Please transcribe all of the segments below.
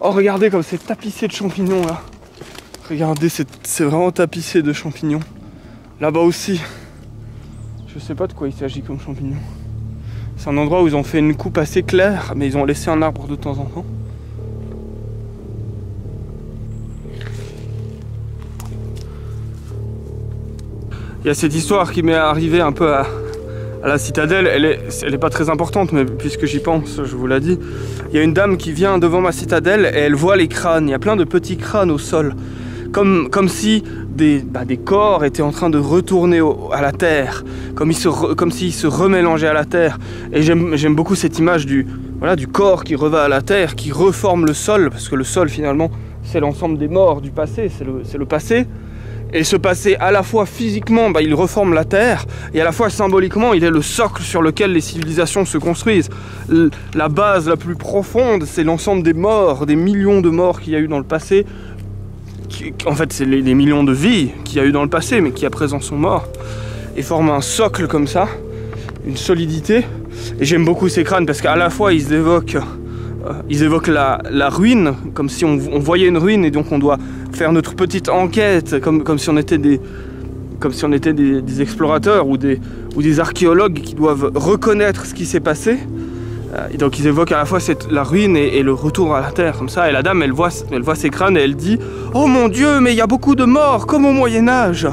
Oh, regardez comme c'est tapissé de champignons là. Regardez, c'est vraiment tapissé de champignons. Là-bas aussi. Je sais pas de quoi il s'agit comme champignons. C'est un endroit où ils ont fait une coupe assez claire, mais ils ont laissé un arbre de temps en temps. Il y a cette histoire qui m'est arrivée un peu à la citadelle. Elle est pas très importante, mais puisque j'y pense, je vous l'ai dit. Il y a une dame qui vient devant ma citadelle et elle voit les crânes. Il y a plein de petits crânes au sol. Comme si des corps étaient en train de retourner à la terre. Comme s'ils se remélangeaient à la terre. Et j'aime beaucoup cette image du corps qui revient à la terre, qui reforme le sol. Parce que le sol, finalement, c'est l'ensemble des morts du passé. C'est le passé. Et ce passé, à la fois physiquement, il reforme la Terre, et à la fois symboliquement, il est le socle sur lequel les civilisations se construisent. La base la plus profonde, c'est l'ensemble des morts, des millions de morts qu'il y a eu dans le passé. En fait, c'est les millions de vies qu'il y a eu dans le passé, mais qui à présent sont morts. Et forment un socle comme ça, une solidité. Et j'aime beaucoup ces crânes, parce qu'à la fois, ils évoquent la ruine, comme si on voyait une ruine et donc on doit faire notre petite enquête, comme si on était des explorateurs ou des archéologues qui doivent reconnaître ce qui s'est passé. Et donc ils évoquent à la fois la ruine et le retour à la terre, comme ça. Et la dame, elle voit ces crânes et elle dit « Oh mon Dieu, mais il y a beaucoup de morts, comme au Moyen-Âge !»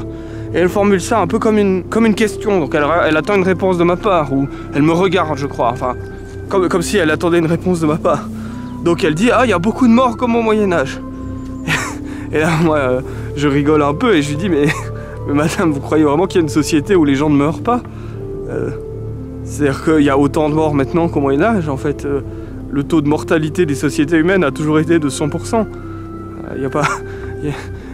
Et elle formule ça un peu comme une question. Donc elle attend une réponse de ma part, ou elle me regarde, je crois. Enfin, comme si elle attendait une réponse de ma part. Donc elle dit « Ah, il y a beaucoup de morts comme au Moyen-Âge !» Et là, moi, je rigole un peu et je lui dis « Mais madame, vous croyez vraiment qu'il y a une société où les gens ne meurent pas ?» C'est-à-dire qu'il y a autant de morts maintenant qu'au Moyen-Âge. En fait, le taux de mortalité des sociétés humaines a toujours été de 100%.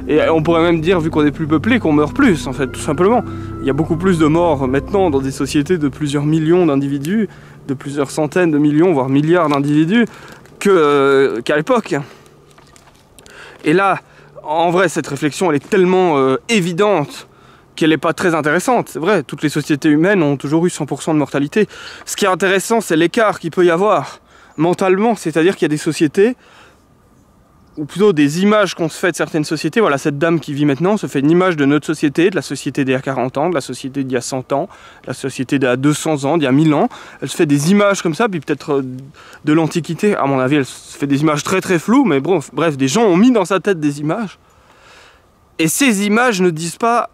Et on pourrait même dire, vu qu'on est plus peuplé, qu'on meurt plus, en fait, tout simplement. Il y a beaucoup plus de morts maintenant dans des sociétés de plusieurs millions d'individus, de plusieurs centaines de millions, voire milliards d'individus, qu'à l'époque. Et là, en vrai, cette réflexion, elle est tellement évidente qu'elle n'est pas très intéressante. C'est vrai, toutes les sociétés humaines ont toujours eu 100% de mortalité. Ce qui est intéressant, c'est l'écart qu'il peut y avoir mentalement, c'est-à-dire qu'il y a des sociétés, ou plutôt des images qu'on se fait de certaines sociétés. Voilà, cette dame qui vit maintenant se fait une image de notre société, de la société d'il y a 40 ans, de la société d'il y a 100 ans, de la société d'il y a 200 ans, d'il y a 1000 ans. Elle se fait des images comme ça, puis peut-être de l'Antiquité. À mon avis, elle se fait des images très très floues, mais bref, des gens ont mis dans sa tête des images. Et ces images ne disent pas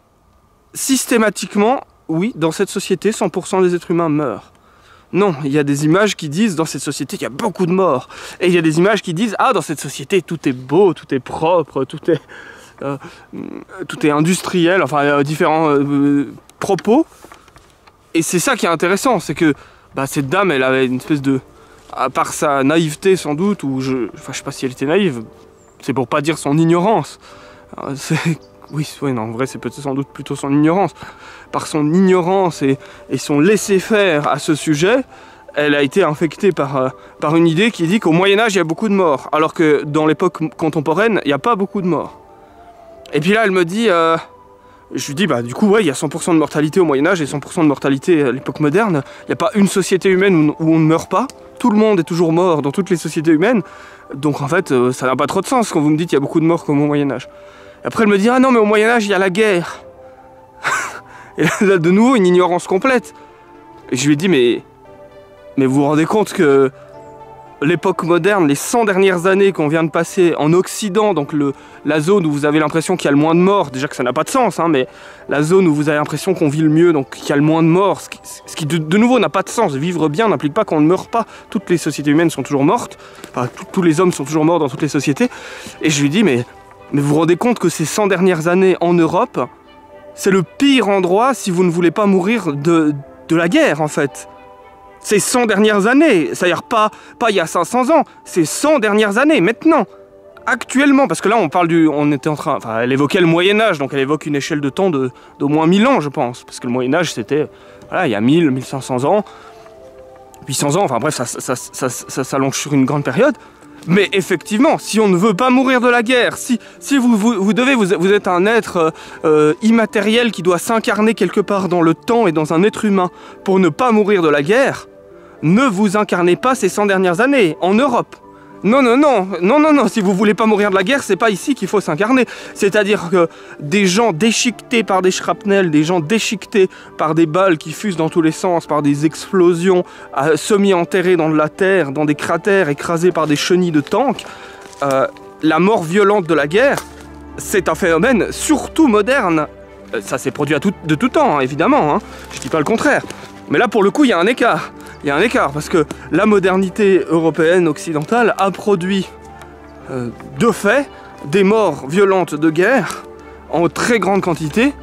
systématiquement, oui, dans cette société, 100% des êtres humains meurent. Non, il y a des images qui disent, dans cette société, il y a beaucoup de morts. Et il y a des images qui disent, ah, dans cette société, tout est beau, tout est propre, tout est industriel, enfin, différents propos. Et c'est ça qui est intéressant, c'est que cette dame, elle avait une espèce de... À part sa naïveté, sans doute, ou je sais pas si elle était naïve, c'est pour pas dire son ignorance. Oui, non, en vrai, c'est peut-être sans doute plutôt son ignorance. Par son ignorance et son laisser-faire à ce sujet, elle a été infectée par une idée qui dit qu'au Moyen-Âge, il y a beaucoup de morts, alors que dans l'époque contemporaine, il n'y a pas beaucoup de morts. Et puis là, elle me dit... je lui dis, du coup, ouais, il y a 100% de mortalité au Moyen-Âge et 100% de mortalité à l'époque moderne. Il n'y a pas une société humaine où on ne meurt pas. Tout le monde est toujours mort dans toutes les sociétés humaines. Donc en fait, ça n'a pas trop de sens quand vous me dites qu'il y a beaucoup de morts comme au Moyen-Âge. Après, elle me dit, ah non, mais au Moyen-Âge, il y a la guerre. Et là, de nouveau, une ignorance complète. Et je lui ai dit, mais vous vous rendez compte que l'époque moderne, les 100 dernières années qu'on vient de passer en Occident, donc la zone où vous avez l'impression qu'il y a le moins de morts, déjà que ça n'a pas de sens, hein, mais la zone où vous avez l'impression qu'on vit le mieux, donc qu'il y a le moins de morts, ce qui de nouveau n'a pas de sens. Vivre bien n'implique pas qu'on ne meurt pas. Toutes les sociétés humaines sont toujours mortes, enfin, tous les hommes sont toujours morts dans toutes les sociétés. Et je lui dis, mais vous vous rendez compte que ces 100 dernières années en Europe, c'est le pire endroit si vous ne voulez pas mourir de la guerre, en fait. Ces 100 dernières années, c'est-à-dire pas il y a 500 ans, ces 100 dernières années, maintenant, actuellement, parce que là elle évoquait le Moyen-Âge, donc elle évoque une échelle de temps d'au moins 1000 ans, je pense, parce que le Moyen-Âge, c'était, voilà, il y a 1000, 1500 ans, 800 ans, enfin bref, ça s'allonge sur une grande période. Mais effectivement, si on ne veut pas mourir de la guerre, si vous êtes un être immatériel qui doit s'incarner quelque part dans le temps et dans un être humain pour ne pas mourir de la guerre, ne vous incarnez pas ces 100 dernières années en Europe. Non, non, non, non, non, non, si vous voulez pas mourir de la guerre, c'est pas ici qu'il faut s'incarner. C'est-à-dire que des gens déchiquetés par des shrapnels, des gens déchiquetés par des balles qui fusent dans tous les sens, par des explosions, semi-enterrés dans de la terre, dans des cratères, écrasés par des chenilles de tanks, la mort violente de la guerre, c'est un phénomène surtout moderne. Ça s'est produit de tout temps, hein, évidemment, hein. Je dis pas le contraire. Mais là, pour le coup, il y a un écart. Il y a un écart, parce que la modernité européenne, occidentale, a produit, de fait, des morts violentes de guerre, en très grande quantité,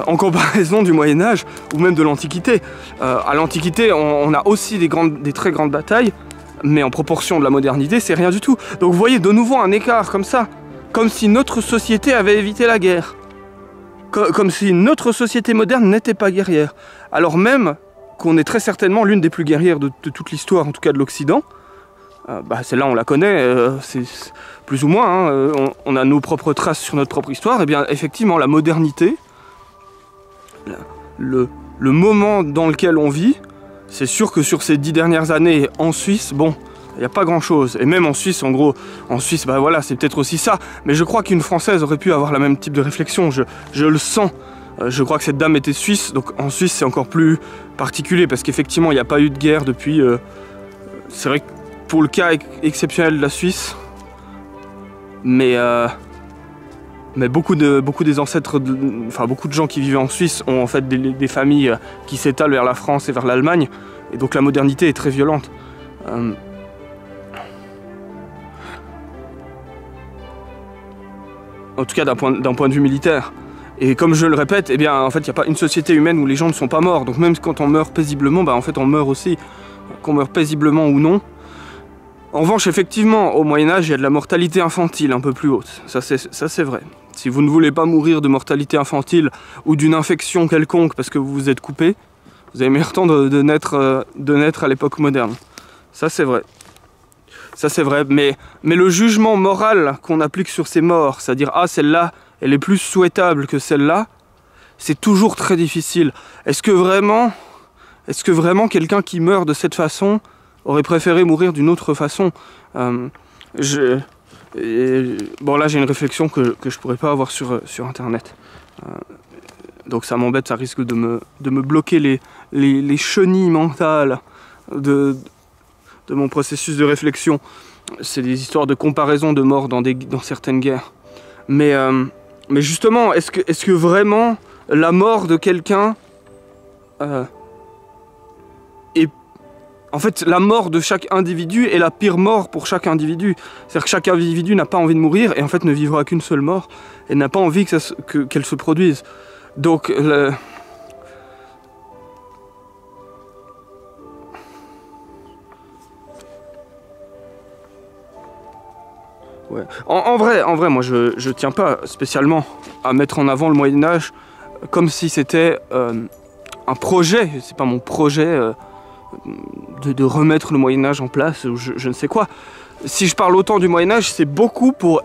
en comparaison du Moyen-Âge, ou même de l'Antiquité. À l'Antiquité, on a aussi des très grandes batailles, mais en proportion de la modernité, c'est rien du tout. Donc vous voyez de nouveau un écart comme ça, comme si notre société avait évité la guerre. Comme si notre société moderne n'était pas guerrière. Alors même qu'on est très certainement l'une des plus guerrières de toute l'histoire, en tout cas de l'Occident. Celle-là, on la connaît, c'est plus ou moins, hein, on a nos propres traces sur notre propre histoire. Et bien, effectivement, la modernité, le moment dans lequel on vit, c'est sûr que sur ces 10 dernières années en Suisse, bon, il n'y a pas grand-chose. Et même en Suisse, en gros, en Suisse, bah voilà, c'est peut-être aussi ça. Mais je crois qu'une Française aurait pu avoir le même type de réflexion, je le sens. Je crois que cette dame était suisse, donc en Suisse, c'est encore plus particulier, parce qu'effectivement, il n'y a pas eu de guerre depuis... c'est vrai que pour le cas exceptionnel de la Suisse, mais beaucoup des ancêtres, enfin beaucoup de gens qui vivaient en Suisse ont en fait des familles qui s'étalent vers la France et vers l'Allemagne, et donc la modernité est très violente. En tout cas d'un point de vue militaire. Et comme je le répète, eh bien, en fait, il n'y a pas une société humaine où les gens ne sont pas morts. Donc même quand on meurt paisiblement, bah, en fait, on meurt aussi. Qu'on meurt paisiblement ou non. En revanche, effectivement, au Moyen-Âge, il y a de la mortalité infantile un peu plus haute. Ça, c'est vrai. Si vous ne voulez pas mourir de mortalité infantile ou d'une infection quelconque parce que vous vous êtes coupé, vous avez meilleur temps de naître à l'époque moderne. Ça, c'est vrai. Ça c'est vrai, mais le jugement moral qu'on applique sur ces morts, c'est-à-dire « Ah, celle-là, elle est plus souhaitable que celle-là », c'est toujours très difficile. Est-ce que vraiment quelqu'un qui meurt de cette façon aurait préféré mourir d'une autre façon? Bon, là j'ai une réflexion que je pourrais pas avoir sur Internet. Donc ça m'embête, ça risque de me bloquer les chenilles mentales de mon processus de réflexion. C'est des histoires de comparaison de morts dans certaines guerres. Mais justement, est-ce que vraiment la mort de quelqu'un est... En fait, la mort de chaque individu est la pire mort pour chaque individu. C'est-à-dire que chaque individu n'a pas envie de mourir et en fait ne vivra qu'une seule mort et n'a pas envie qu'elle se produise. Donc, ouais. En vrai, moi je tiens pas spécialement à mettre en avant le Moyen-Âge comme si c'était un projet, c'est pas mon projet de remettre le Moyen-Âge en place ou je ne sais quoi. Si je parle autant du Moyen-Âge, c'est beaucoup pour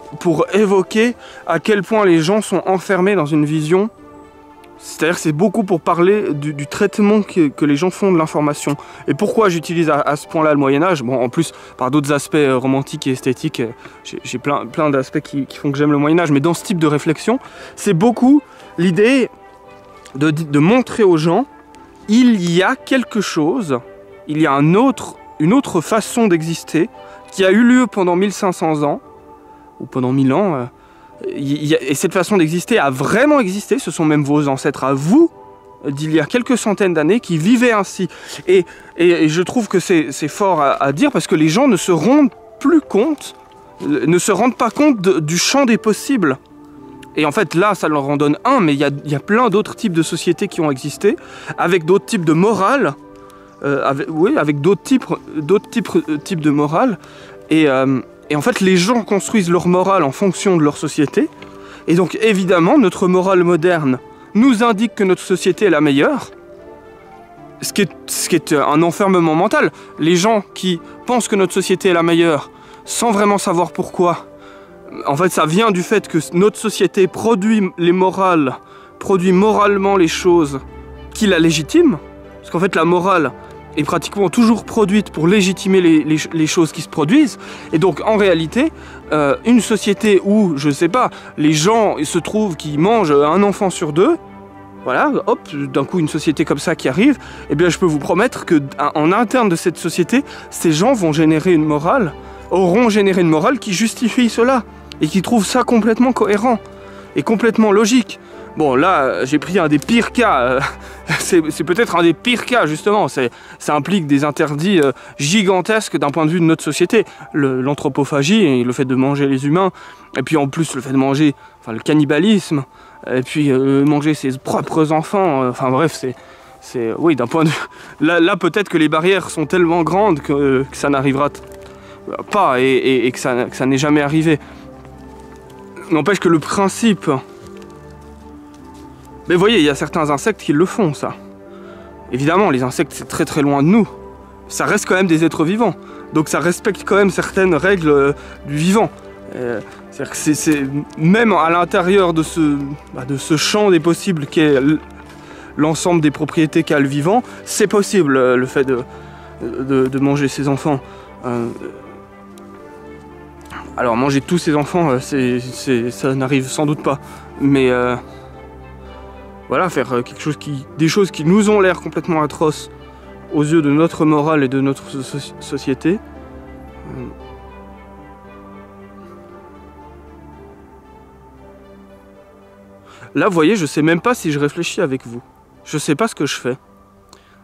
évoquer à quel point les gens sont enfermés dans une vision. C'est-à-dire que c'est beaucoup pour parler du traitement que les gens font de l'information. Et pourquoi j'utilise à ce point-là le Moyen-Âge? Bon, en plus, par d'autres aspects romantiques et esthétiques, j'ai plein d'aspects qui font que j'aime le Moyen-Âge. Mais dans ce type de réflexion, c'est beaucoup l'idée de montrer aux gens il y a quelque chose, il y a une autre façon d'exister qui a eu lieu pendant 1500 ans, ou pendant 1000 ans, et cette façon d'exister a vraiment existé, ce sont même vos ancêtres à vous, d'il y a quelques centaines d'années, qui vivaient ainsi. Et je trouve que c'est fort à dire, parce que les gens ne se rendent pas compte du champ des possibles. Et en fait, là, ça leur en donne un, mais il y a plein d'autres types de sociétés qui ont existé, avec d'autres types de morale, avec d'autres types de morale, et en fait, les gens construisent leur morale en fonction de leur société, et donc évidemment, notre morale moderne nous indique que notre société est la meilleure, ce qui est un enfermement mental. Les gens qui pensent que notre société est la meilleure, sans vraiment savoir pourquoi, en fait, ça vient du fait que notre société produit moralement les choses qui la légitiment. Parce qu'en fait, la morale, est pratiquement toujours produite pour légitimer les choses qui se produisent. Et donc en réalité, une société où, je sais pas, les gens se trouvent qui mangent un enfant sur deux, voilà, hop, d'un coup une société comme ça qui arrive, eh bien je peux vous promettre que en interne de cette société, ces gens vont générer une morale, auront généré une morale qui justifie cela, et qui trouve ça complètement cohérent, et complètement logique. Bon là, j'ai pris un des pires cas, c'est peut-être un des pires cas justement, ça implique des interdits gigantesques d'un point de vue de notre société. L'anthropophagie, et le fait de manger les humains, et puis en plus le fait de manger, enfin le cannibalisme, et puis manger ses propres enfants, enfin bref, oui, d'un point de vue... Là peut-être que les barrières sont tellement grandes que ça n'arrivera pas, et que ça n'est jamais arrivé. N'empêche que le principe... Mais vous voyez, il y a certains insectes qui le font, ça. Évidemment, les insectes, c'est très très loin de nous. Ça reste quand même des êtres vivants. Donc ça respecte quand même certaines règles du vivant. C'est-à-dire que même à l'intérieur de ce champ des possibles qu'est l'ensemble des propriétés qu'a le vivant, c'est possible le fait de manger ses enfants. Alors manger tous ses enfants, ça n'arrive sans doute pas. Mais... voilà, faire quelque chose des choses qui nous ont l'air complètement atroces aux yeux de notre morale et de notre société. Là, vous voyez, je sais même pas si je réfléchis avec vous. Je sais pas ce que je fais.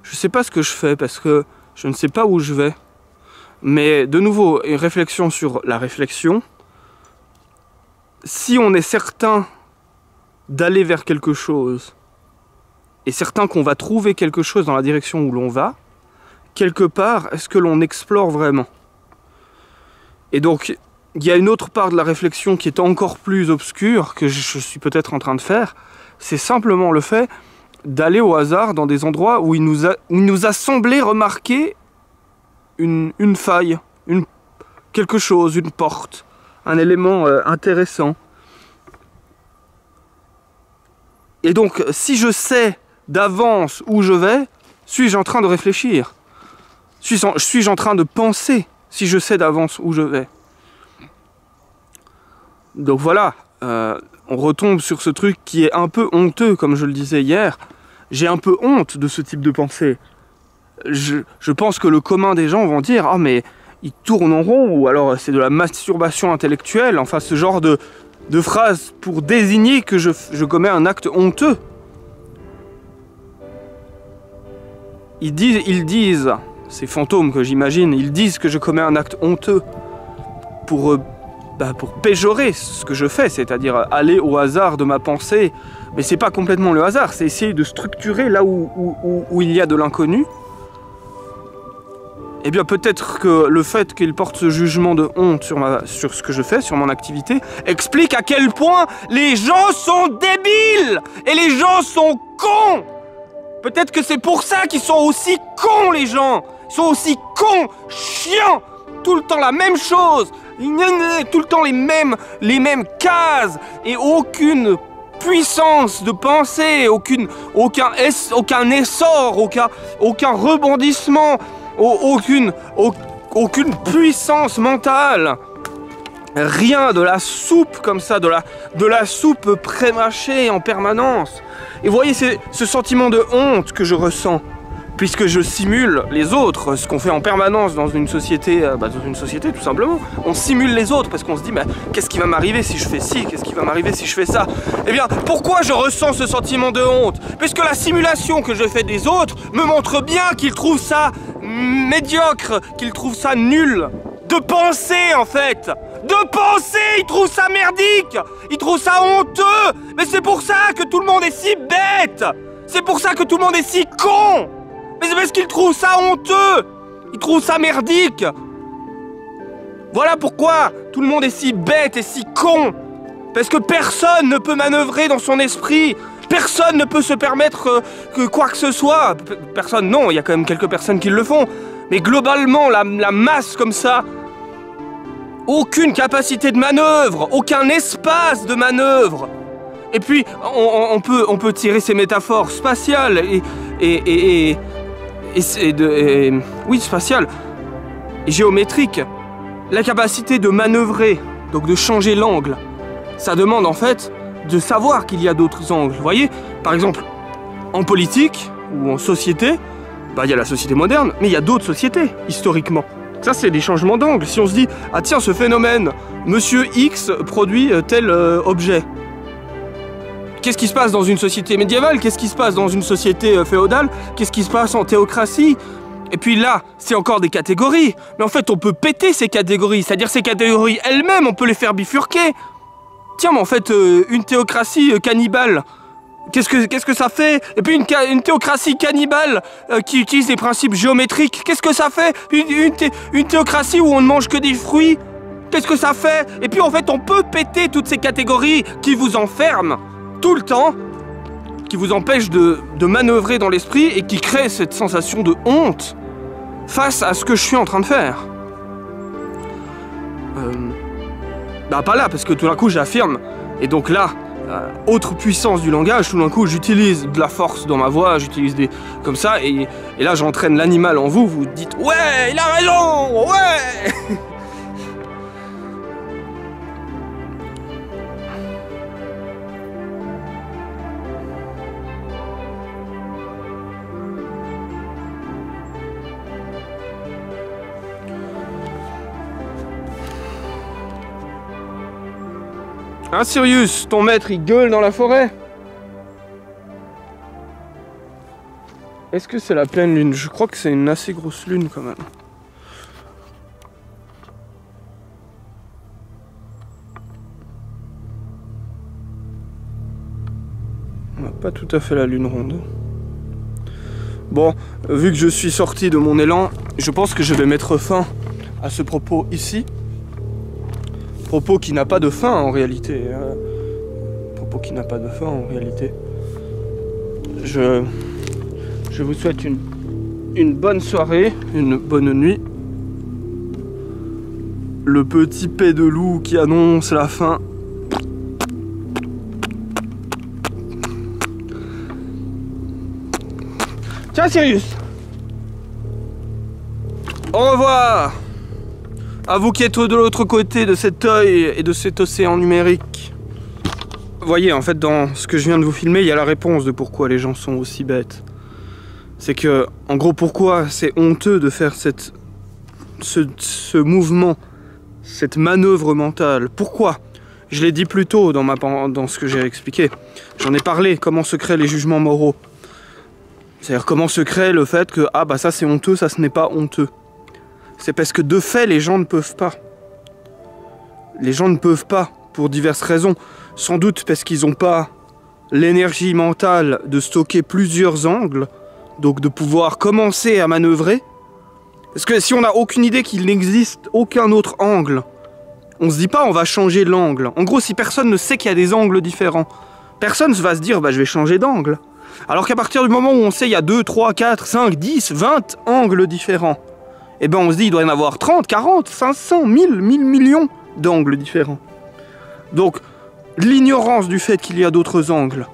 Je sais pas ce que je fais parce que je ne sais pas où je vais. Mais de nouveau, une réflexion sur la réflexion. Si on est certain d'aller vers quelque chose, et certain qu'on va trouver quelque chose dans la direction où l'on va, quelque part, est-ce que l'on explore vraiment? Et donc, il y a une autre part de la réflexion qui est encore plus obscure, que je suis peut-être en train de faire, c'est simplement le fait d'aller au hasard dans des endroits où il nous a semblé remarquer une faille, quelque chose, une porte, un élément intéressant. Et donc, si je sais d'avance où je vais, suis-je en train de réfléchir? Suis-je en train de penser si je sais d'avance où je vais? Donc voilà, on retombe sur ce truc qui est un peu honteux, comme je le disais hier. J'ai un peu honte de ce type de pensée. Je pense que le commun des gens vont dire « Ah mais ils tournent en rond » ou alors c'est de la masturbation intellectuelle, enfin ce genre de phrases pour désigner que je commets un acte honteux. Ils disent, ces fantômes que j'imagine, ils disent que je commets un acte honteux pour péjorer ce que je fais, c'est-à-dire aller au hasard de ma pensée. Mais c'est pas complètement le hasard, c'est essayer de structurer là où il y a de l'inconnu. Eh bien peut-être que le fait qu'il porte ce jugement de honte sur ce que je fais, sur mon activité, explique à quel point les gens sont débiles et les gens sont cons. Peut-être que c'est pour ça qu'ils sont aussi cons, les gens. Ils sont aussi cons, chiants, tout le temps la même chose, tout le temps les mêmes cases et aucune puissance de pensée, aucun essor, aucun rebondissement, aucune puissance mentale. Rien, de la soupe comme ça, de la soupe pré-mâchée en permanence. Et vous voyez, c'est ce sentiment de honte que je ressens, puisque je simule les autres, ce qu'on fait en permanence dans une société, tout simplement. On simule les autres parce qu'on se dit, mais qu'est-ce qui va m'arriver si je fais ci, qu'est-ce qui va m'arriver si je fais ça? Eh bien, pourquoi je ressens ce sentiment de honte? Puisque la simulation que je fais des autres me montre bien qu'ils trouvent ça médiocre, qu'ils trouvent ça nul. De penser, en fait! De penser! Ils trouvent ça merdique! Ils trouvent ça honteux! Mais c'est pour ça que tout le monde est si bête! C'est pour ça que tout le monde est si con! Mais c'est parce qu'ils trouvent ça honteux! Ils trouvent ça merdique! Voilà pourquoi tout le monde est si bête et si con! Parce que personne ne peut manœuvrer dans son esprit! Personne ne peut se permettre que quoi que ce soit! Personne, non, il y a quand même quelques personnes qui le font. Mais globalement, la masse comme ça, aucune capacité de manœuvre, aucun espace de manœuvre. Et puis, on peut tirer ces métaphores spatiales et oui, spatiale et géométrique. La capacité de manœuvrer, donc de changer l'angle, ça demande en fait de savoir qu'il y a d'autres angles. Vous voyez, par exemple, en politique ou en société, bah, il y a la société moderne, mais il y a d'autres sociétés, historiquement. Ça, c'est des changements d'angle. Si on se dit, ah tiens, ce phénomène, Monsieur X produit tel objet. Qu'est-ce qui se passe dans une société médiévale? Qu'est-ce qui se passe dans une société féodale? Qu'est-ce qui se passe en théocratie? Et puis là, c'est encore des catégories. Mais en fait, on peut péter ces catégories. C'est-à-dire ces catégories elles-mêmes, on peut les faire bifurquer. Tiens, mais en fait, une théocratie cannibale, qu'est-ce que ça fait? Et puis une théocratie cannibale qui utilise des principes géométriques, qu'est-ce que ça fait? Une théocratie où on ne mange que des fruits, qu'est-ce que ça fait? Et puis en fait, on peut péter toutes ces catégories qui vous enferment tout le temps, qui vous empêchent de manœuvrer dans l'esprit et qui créent cette sensation de honte face à ce que je suis en train de faire. Bah pas là, parce que tout d'un coup j'affirme, et donc là, autre puissance du langage, tout d'un coup j'utilise de la force dans ma voix, j'utilise des... comme ça, et là j'entraîne l'animal en vous, vous dites « Ouais, il a raison, ouais !» Hein, Sirius, ton maître il gueule dans la forêt? Est-ce que c'est la pleine lune? Je crois que c'est une assez grosse lune quand même. Pas tout à fait la lune ronde. Bon, vu que je suis sorti de mon élan, je pense que je vais mettre fin à ce propos ici. Propos qui n'a pas de fin en réalité. Propos qui n'a pas de fin en réalité. Je vous souhaite une bonne soirée, une bonne nuit. Le petit paix de loup qui annonce la fin. Tiens Sirius, au revoir. À vous qui êtes de l'autre côté de cet œil et de cet océan numérique. Vous voyez, en fait, dans ce que je viens de vous filmer, il y a la réponse de pourquoi les gens sont aussi bêtes. C'est que, en gros, pourquoi c'est honteux de faire ce mouvement, cette manœuvre mentale. Pourquoi? Je l'ai dit plus tôt dans ce que j'ai expliqué. J'en ai parlé, comment se créent les jugements moraux. C'est-à-dire comment se crée le fait que, ah bah ça c'est honteux, ça ce n'est pas honteux. C'est parce que de fait, les gens ne peuvent pas. Les gens ne peuvent pas, pour diverses raisons. Sans doute parce qu'ils n'ont pas l'énergie mentale de stocker plusieurs angles, donc de pouvoir commencer à manœuvrer. Parce que si on n'a aucune idée qu'il n'existe aucun autre angle, on se dit pas on va changer l'angle. En gros, si personne ne sait qu'il y a des angles différents, personne ne va se dire bah je vais changer d'angle. Alors qu'à partir du moment où on sait il y a 2, 3, 4, 5, 10, 20 angles différents, eh ben on se dit il doit y en avoir 30, 40, 500, 1000 millions d'angles différents. Donc l'ignorance du fait qu'il y a d'autres angles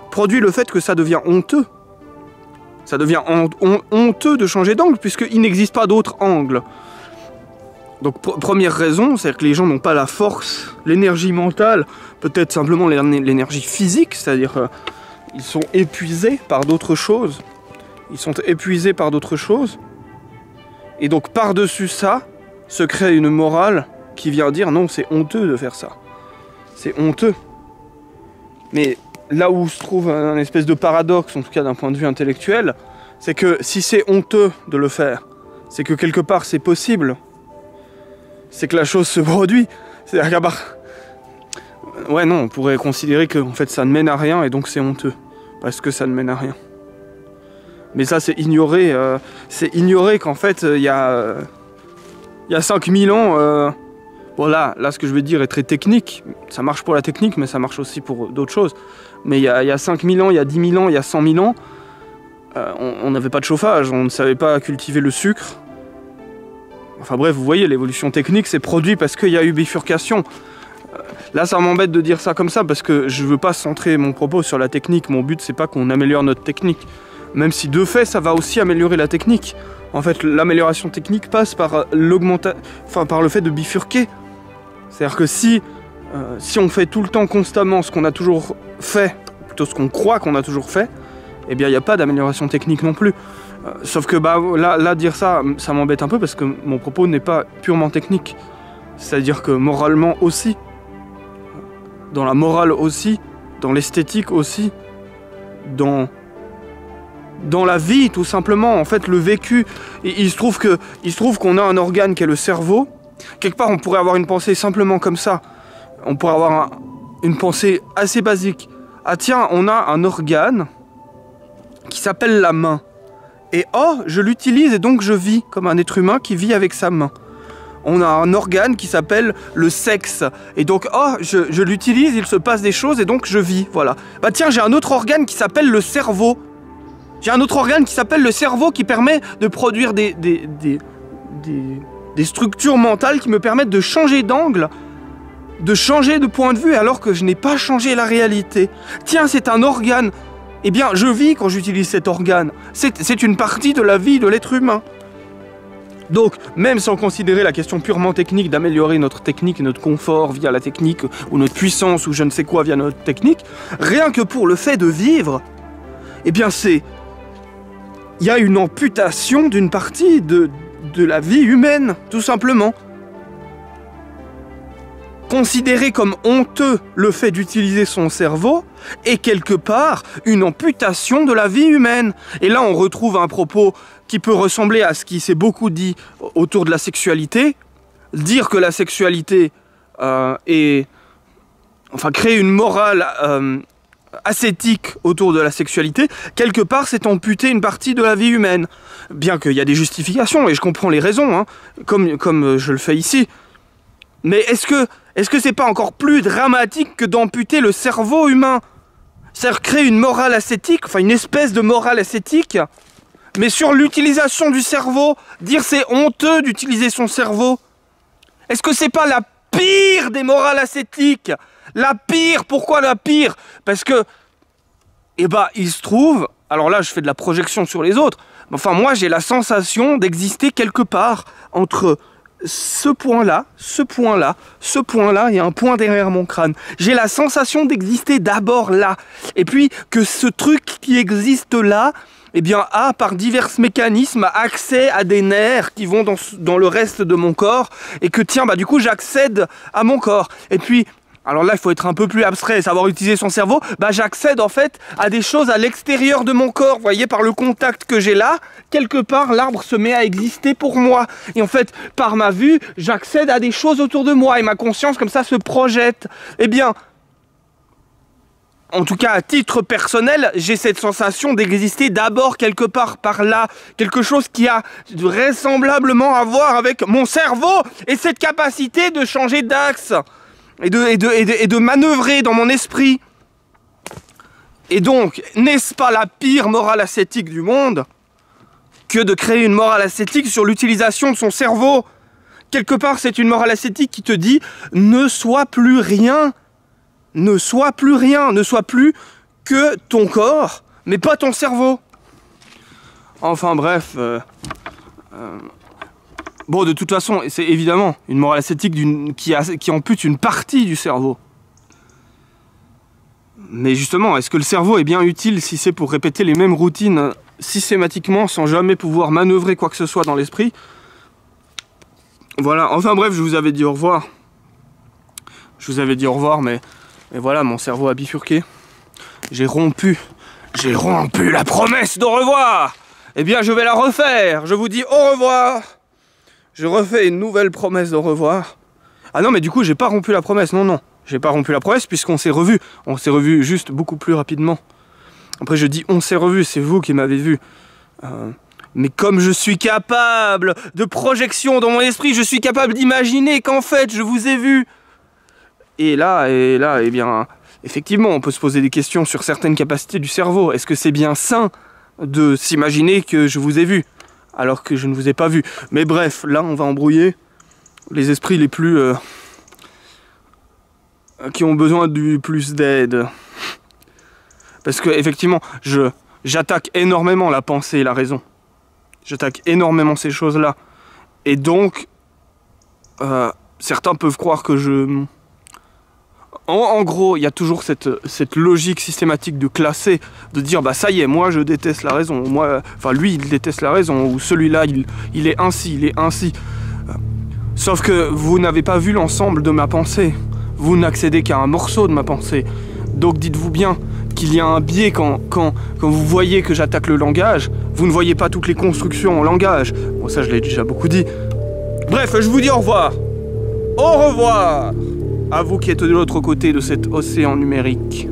produit le fait que ça devient honteux. Ça devient honteux de changer d'angle puisqu'il n'existe pas d'autres angles. Donc première raison, c'est que les gens n'ont pas la force, l'énergie mentale, peut-être simplement l'énergie physique, c'est-à-dire ils sont épuisés par d'autres choses. Ils sont épuisés par d'autres choses. Et donc par-dessus ça, se crée une morale qui vient dire non, c'est honteux de faire ça. C'est honteux. Mais là où se trouve un espèce de paradoxe, en tout cas d'un point de vue intellectuel, c'est que si c'est honteux de le faire, c'est que quelque part c'est possible. C'est que la chose se produit. C'est-à-dire qu'à part... Ouais non, on pourrait considérer que en fait, ça ne mène à rien et donc c'est honteux. Parce que ça ne mène à rien. Mais ça c'est ignorer qu'en fait il y a 5000 ans, bon là ce que je vais dire est très technique, ça marche pour la technique mais ça marche aussi pour d'autres choses, mais il y a 5000 ans, il y a 10 000 ans, il y a 100 000 ans, on n'avait pas de chauffage, on ne savait pas cultiver le sucre, enfin bref vous voyez l'évolution technique s'est produite parce qu'il y a eu bifurcation. Là ça m'embête de dire ça comme ça parce que je veux pas centrer mon propos sur la technique, mon but c'est pas qu'on améliore notre technique. Même si de fait, ça va aussi améliorer la technique. En fait, l'amélioration technique passe par par le fait de bifurquer. C'est-à-dire que si on fait tout le temps constamment ce qu'on a toujours fait, plutôt ce qu'on croit qu'on a toujours fait, eh bien il n'y a pas d'amélioration technique non plus. Sauf que bah, là dire ça, ça m'embête un peu parce que mon propos n'est pas purement technique. C'est-à-dire que moralement aussi, dans la morale aussi, dans l'esthétique aussi, dans la vie tout simplement, en fait le vécu. Et il se trouve qu'on a un organe qui est le cerveau. Quelque part on pourrait avoir une pensée simplement comme ça. On pourrait avoir une pensée assez basique. Ah tiens, on a un organe qui s'appelle la main. Et oh, je l'utilise et donc je vis comme un être humain qui vit avec sa main. On a un organe qui s'appelle le sexe. Et donc, oh, je l'utilise, il se passe des choses et donc je vis, voilà. Bah tiens, j'ai un autre organe qui s'appelle le cerveau. J'ai un autre organe qui s'appelle le cerveau qui permet de produire des structures mentales qui me permettent de changer d'angle, de changer de point de vue alors que je n'ai pas changé la réalité. Tiens, c'est un organe. Eh bien, je vis quand j'utilise cet organe. C'est une partie de la vie de l'être humain. Donc, même sans considérer la question purement technique d'améliorer notre technique et notre confort via la technique, ou notre puissance, ou je ne sais quoi via notre technique, rien que pour le fait de vivre, eh bien il y a une amputation d'une partie de la vie humaine, tout simplement. Considérer comme honteux le fait d'utiliser son cerveau est quelque part une amputation de la vie humaine. Et là, on retrouve un propos qui peut ressembler à ce qui s'est beaucoup dit autour de la sexualité. Dire que la sexualité créer une morale ascétique autour de la sexualité, quelque part, c'est amputer une partie de la vie humaine. Bien qu'il y a des justifications, et je comprends les raisons, hein, comme je le fais ici. Mais est-ce que c'est pas encore plus dramatique que d'amputer le cerveau humain? C'est-à-dire créer une morale ascétique, enfin une espèce de morale ascétique, mais sur l'utilisation du cerveau, dire c'est honteux d'utiliser son cerveau. Est-ce que c'est pas la pire des morales ascétiques? La pire, pourquoi la pire? Parce que, eh ben, il se trouve, alors là je fais de la projection sur les autres, mais enfin moi j'ai la sensation d'exister quelque part entre ce point-là, il y a un point derrière mon crâne. J'ai la sensation d'exister d'abord là, et puis que ce truc qui existe là, eh bien, a par divers mécanismes accès à des nerfs qui vont dans le reste de mon corps, et que tiens, bah du coup j'accède à mon corps. Et puis, alors là il faut être un peu plus abstrait, savoir utiliser son cerveau, bah j'accède en fait à des choses à l'extérieur de mon corps, vous voyez, par le contact que j'ai là, quelque part l'arbre se met à exister pour moi. Et en fait, par ma vue, j'accède à des choses autour de moi, et ma conscience comme ça se projette. Eh bien, en tout cas à titre personnel, j'ai cette sensation d'exister d'abord quelque part par là, quelque chose qui a vraisemblablement à voir avec mon cerveau et cette capacité de changer d'axe et de manœuvrer dans mon esprit. Et donc, n'est-ce pas la pire morale ascétique du monde que de créer une morale ascétique sur l'utilisation de son cerveau? Quelque part, c'est une morale ascétique qui te dit « ne sois plus rien ». Ne sois plus rien, ne sois plus que ton corps, mais pas ton cerveau. Enfin bref, bon, de toute façon, c'est évidemment une morale ascétique qui ampute une partie du cerveau. Mais justement, est-ce que le cerveau est bien utile si c'est pour répéter les mêmes routines systématiquement sans jamais pouvoir manœuvrer quoi que ce soit dans l'esprit? Voilà, enfin bref, je vous avais dit au revoir. Je vous avais dit au revoir, mais voilà, mon cerveau a bifurqué. J'ai rompu la promesse d'au revoir. Eh bien, je vais la refaire. Je vous dis au revoir. Je refais une nouvelle promesse d'au revoir. Ah non, mais du coup, j'ai pas rompu la promesse. Non. J'ai pas rompu la promesse puisqu'on s'est revus. On s'est revus juste beaucoup plus rapidement. Après, je dis on s'est revus, c'est vous qui m'avez vu. Mais comme je suis capable de projection dans mon esprit, je suis capable d'imaginer qu'en fait, je vous ai vu. Et là, eh bien, effectivement, on peut se poser des questions sur certaines capacités du cerveau. Est-ce que c'est bien sain de s'imaginer que je vous ai vu, alors que je ne vous ai pas vu? Mais bref, là, on va embrouiller les esprits les plus... qui ont besoin du plus d'aide. Parce que, effectivement, j'attaque énormément la pensée et la raison. J'attaque énormément ces choses-là. Et donc, certains peuvent croire que je... En gros, il y a toujours cette logique systématique de classer, de dire bah ça y est, moi je déteste la raison, moi, enfin lui il déteste la raison, ou celui-là il est ainsi, il est ainsi. Sauf que vous n'avez pas vu l'ensemble de ma pensée, vous n'accédez qu'à un morceau de ma pensée. Donc dites-vous bien qu'il y a un biais quand vous voyez que j'attaque le langage, vous ne voyez pas toutes les constructions en langage. Bon ça je l'ai déjà beaucoup dit. Bref, je vous dis au revoir. Au revoir à vous qui êtes de l'autre côté de cet océan numérique.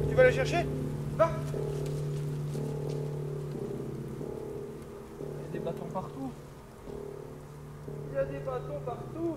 Tu vas la chercher? Va! Il y a des bâtons partout. Il y a des bâtons partout.